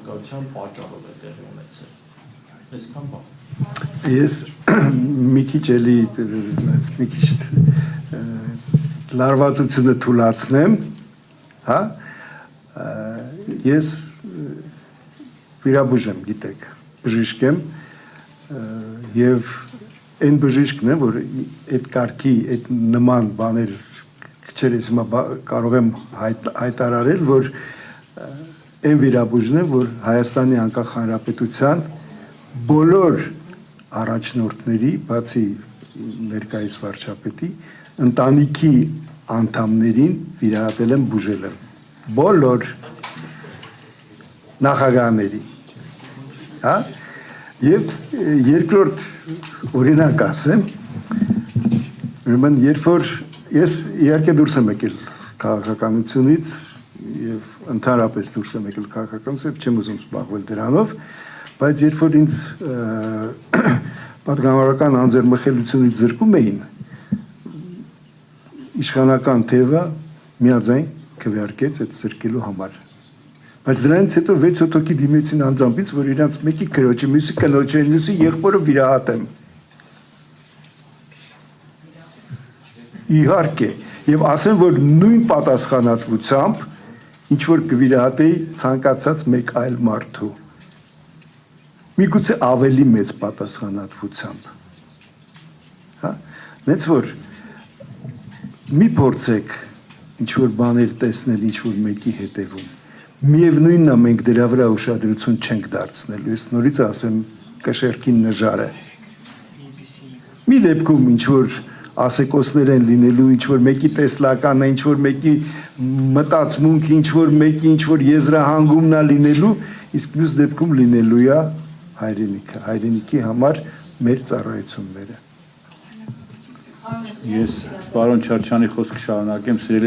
ներկայության պատճառով է տեղի ունեցել։ Այսքան բան։ Ես մի քիչ էլի մի քիչ լարվածությունը թուլացնեմ, հա, ես վիրաբույժ եմ, գիտեք, բժիշկ եմ եւ այն բժիշկն է, որ այդ կարգի, այդ նման բաներ քչերից հիմա կարող եմ հայտարարել, որ այն վիրաբույժն է, որ Հայաստանի անկախ հանրապետության բոլոր առաջնորդների, բացի ներկայիս վարչապետի, ընտանիքի անդամներին վիրահատել եմ, բուժել եմ։ Բոլոր նախագահների, հա, եւ երկրորդ օրինակ ասեմ, ուրեմն երբ որ ես իհարկե դուրս եմ եկել քաղաքականությունից եւ ընդհանրապես դուրս եմ եկել քաղաքականությունից, չեմ ուզում զբաղվել դրանով, բայց երբ որ ինձ պատգամավորական անձեռմխելությունից զրկում էին, իշխանական թևը միաձայն քվեարկեց այդ զրկելու համար։ Բայց դրանից հետո 6 հոգի դիմեցին անձամբից, որ իրանց մեկի քրոջը, մյուսի կնոջը, մյուսի եղբորը վիրահատեմ։ Իհարկե, եւ ասեմ, որ նույն պատասխանատվությամբ ինչ որ կվիրահատեի ցանկացած մեկ այլ մարդու։ Միգուցե ավելի մեծ պատասխանատվությամբ։ Հա, նենց որ մի փորձեք ինչ որ բաներ տեսնել, ինչ որ մեկի հետևում։ Միևնույնն է, մենք դրա վրա ուշադրություն չենք դարձնելու։ Ես նորից ասեմ կշերքին նժարը։ Մի դեպքում ինչ որ ասեկոսներ են լինելու, ինչ որ մեկի տեսլականն է, ինչ որ մեկի մտածմունքը, ինչ որ մեկի ինչ որ եզրահանգումն է լինելու, իսկ մյուս դեպքում լինելու է հայրենիքը, հայրենիքի համար մեր ծառայությունները։ Ես պարոն Չարչյանի խոսքը շարունակեմ, սիրելի